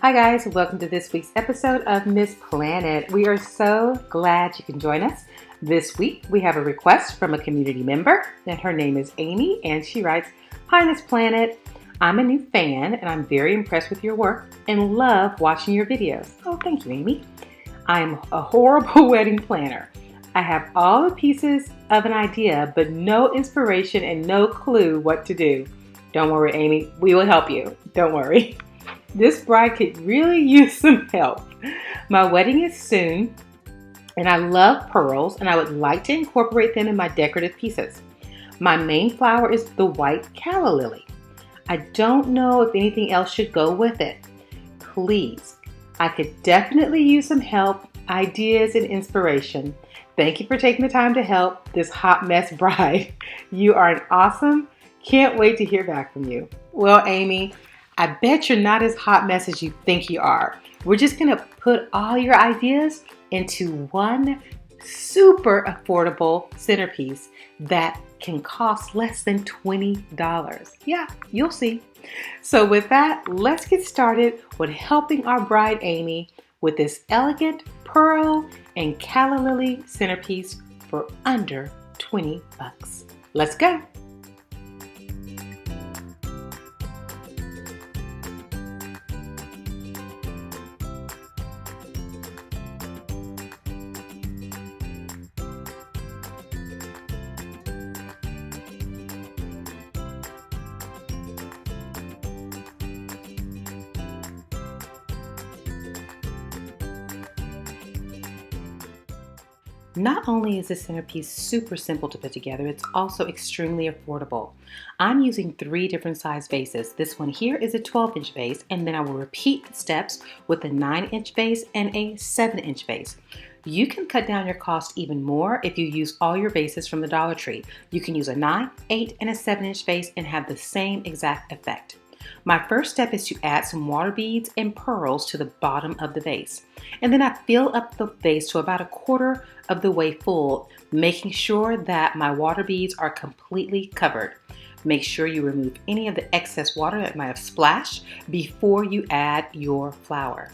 Hi guys, welcome to this week's episode of Miss Planet. We are so glad you can join us. This week we have a request from a community member, and her name is Amy, and she writes, "Hi Miss Planet, I'm a new fan and I'm very impressed with your work and love watching your videos." Oh, thank you, Amy. I'm a horrible wedding planner. I have all the pieces of an idea, but no inspiration and no clue what to do. Don't worry, Amy, we will help you. Don't worry. This bride could really use some help. My wedding is soon, and I love pearls, and I would like to incorporate them in my decorative pieces. My main flower is the white Calla lily. I don't know if anything else should go with it. Please, I could definitely use some help, ideas, and inspiration. Thank you for taking the time to help this hot mess bride. You are an awesome. Can't wait to hear back from you. Well, Amy, I bet you're not as hot mess as you think you are. We're just going to put all your ideas into one super affordable centerpiece that can cost less than $20. Yeah, you'll see. So with that, let's get started with helping our bride Amy with this elegant pearl and calla lily centerpiece for under $20. Let's go. Not only is this centerpiece super simple to put together, it's also extremely affordable. I'm using 3 different size vases. This one here is a 12-inch vase, and then I will repeat the steps with a 9-inch vase and a 7-inch vase. You can cut down your cost even more if you use all your vases from the Dollar Tree. You can use a 9, 8, and a 7-inch vase and have the same exact effect. My first step is to add some water beads and pearls to the bottom of the vase. And then I fill up the vase to about 1/4 of the way full, making sure that my water beads are completely covered. Make sure you remove any of the excess water that might have splashed before you add your flower.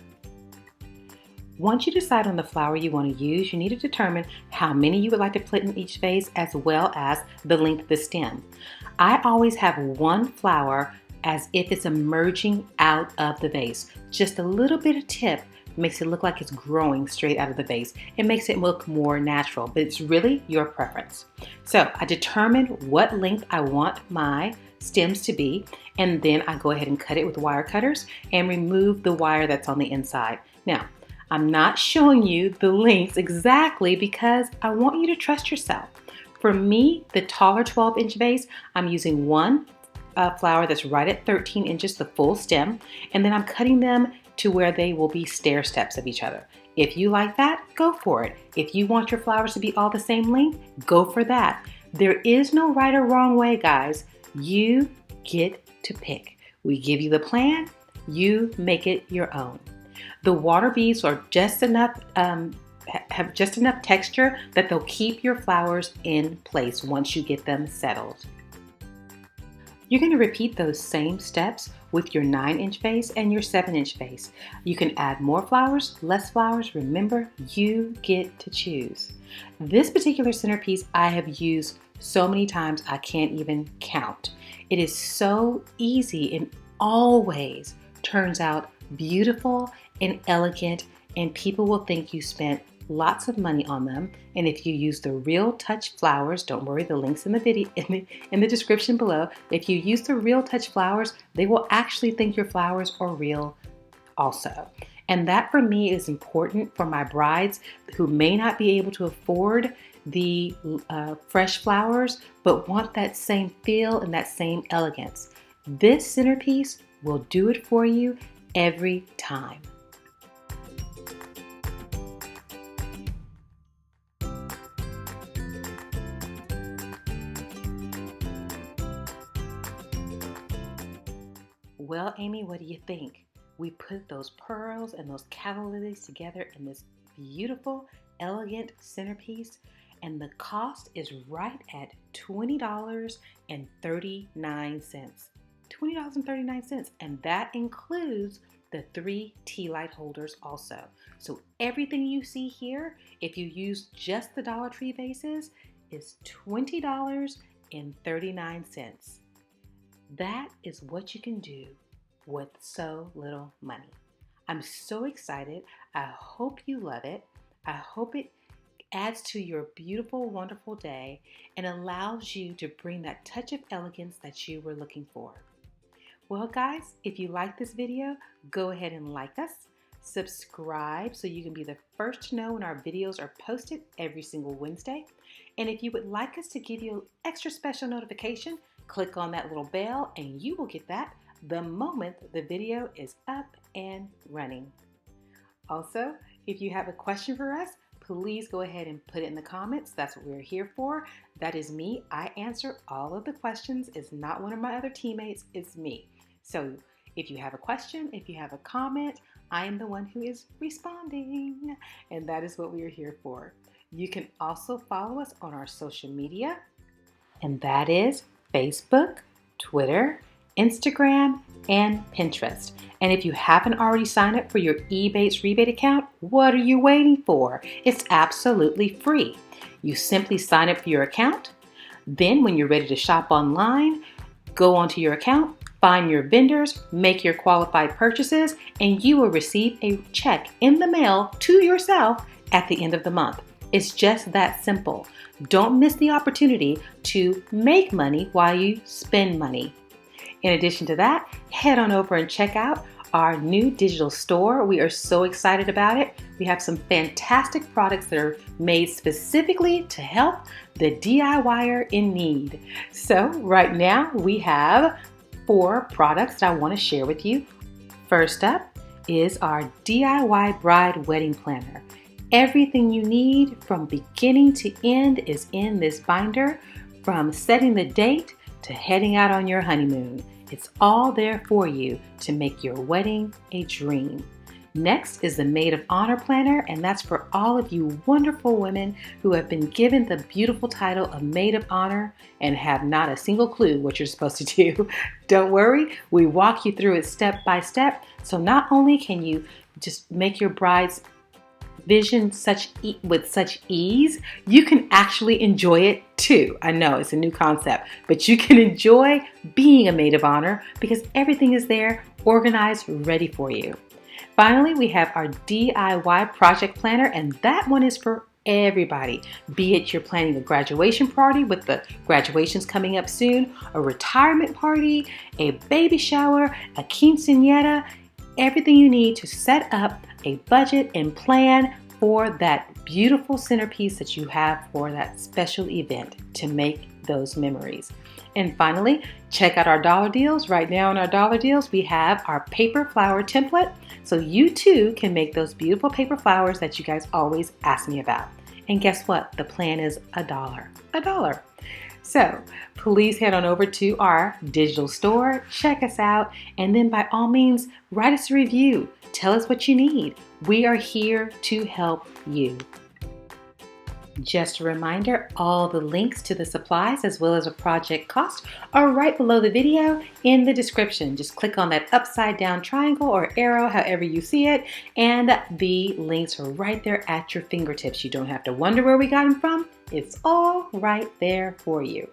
Once you decide on the flower you want to use, you need to determine how many you would like to put in each vase as well as the length of the stem. I always have one flower as if it's emerging out of the vase. Just a little bit of tip makes it look like it's growing straight out of the vase. It makes it look more natural, but it's really your preference. So I determine what length I want my stems to be, and then I go ahead and cut it with wire cutters and remove the wire that's on the inside. Now, I'm not showing you the lengths exactly because I want you to trust yourself. For me, the taller 12-inch vase, I'm using one flower that's right at 13 inches, the full stem, and then I'm cutting them to where they will be stair steps of each other. If you like that, go for it. If you want your flowers to be all the same length, go for that. There is no right or wrong way, guys. You get to pick. We give you the plan, you make it your own. The water beads are just enough, have just enough texture that they'll keep your flowers in place once you get them settled. You're going to repeat those same steps with your 9-inch vase and your 7-inch vase. You can add more flowers, less flowers. Remember, you get to choose. This particular centerpiece I have used so many times I can't even count. It is so easy and always turns out beautiful and elegant, and people will think you spent lots of money on them. And if you use the Real Touch flowers, don't worry, the link's in the video in the description below. If you use the Real Touch flowers, they will actually think your flowers are real also. And that for me is important for my brides who may not be able to afford the fresh flowers, but want that same feel and that same elegance. This centerpiece will do it for you every time. Well, Amy, what do you think? We put those pearls and those calla lilies together in this beautiful, elegant centerpiece, and the cost is right at $20.39. $20.39, and that includes the 3 tea light holders also. So everything you see here, if you use just the Dollar Tree vases, is $20.39. That is what you can do with so little money. I'm so excited. I hope you love it. I hope it adds to your beautiful, wonderful day and allows you to bring that touch of elegance that you were looking for. Well, guys, if you like this video, go ahead and like us. Subscribe so you can be the first to know when our videos are posted every single Wednesday. And if you would like us to give you an extra special notification, click on that little bell and you will get that the moment the video is up and running. Also, if you have a question for us, please go ahead and put it in the comments. That's what we're here for. That is me. I answer all of the questions. It's not one of my other teammates. It's me. So if you have a question, if you have a comment, I am the one who is responding. And that is what we are here for. You can also follow us on our social media. And that is Facebook, Twitter, Instagram, and Pinterest. And if you haven't already signed up for your Ebates rebate account, what are you waiting for? It's absolutely free. You simply sign up for your account. Then when you're ready to shop online, go onto your account, find your vendors, make your qualified purchases, and you will receive a check in the mail to yourself at the end of the month. It's just that simple. Don't miss the opportunity to make money while you spend money. In addition to that, head on over and check out our new digital store. We are so excited about it. We have some fantastic products that are made specifically to help the DIYer in need. So right now we have 4 products that I want to share with you. First up is our DIY Bride Wedding Planner. Everything you need from beginning to end is in this binder, from setting the date to heading out on your honeymoon. It's all there for you to make your wedding a dream. Next is the Maid of Honor Planner, and that's for all of you wonderful women who have been given the beautiful title of Maid of Honor and have not a single clue what you're supposed to do. Don't worry, we walk you through it step by step, so not only can you just make your bride's vision with such ease, you can actually enjoy it too. I know it's a new concept, but you can enjoy being a maid of honor because everything is there, organized, ready for you. Finally, we have our DIY project planner, and that one is for everybody. Be it you're planning a graduation party with the graduations coming up soon, a retirement party, a baby shower, a quinceañera, everything you need to set up a budget and plan for that beautiful centerpiece that you have for that special event to make those memories. And finally, check out our dollar deals. Right now in our dollar deals, we have our paper flower template. So you too can make those beautiful paper flowers that you guys always ask me about. And guess what? The plan is $1. $1. So please head on over to our digital store, check us out, and then by all means, write us a review. Tell us what you need. We are here to help you. Just a reminder, all the links to the supplies as well as a project cost are right below the video in the description. Just click on that upside down triangle or arrow, however you see it, and the links are right there at your fingertips. You don't have to wonder where we got them from. It's all right there for you.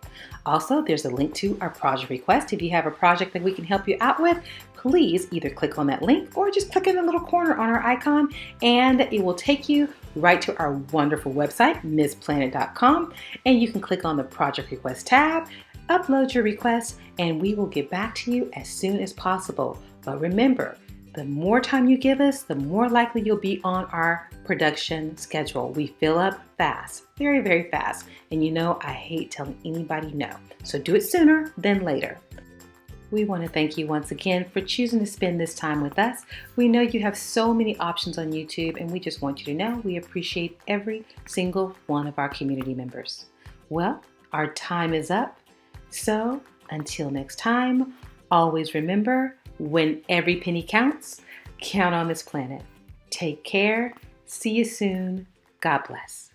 Also, there's a link to our project request. If you have a project that we can help you out with, please either click on that link or just click in the little corner on our icon and it will take you right to our wonderful website, MissPlanIt.com, and you can click on the project request tab, upload your request, and we will get back to you as soon as possible. But remember, the more time you give us, the more likely you'll be on our production schedule. We fill up fast, very, very fast. And you know, I hate telling anybody no. So do it sooner than later. We want to thank you once again for choosing to spend this time with us. We know you have so many options on YouTube, and we just want you to know we appreciate every single one of our community members. Well, our time is up. So until next time, always remember, when every penny counts, count on this planet. Take care. See you soon. God bless.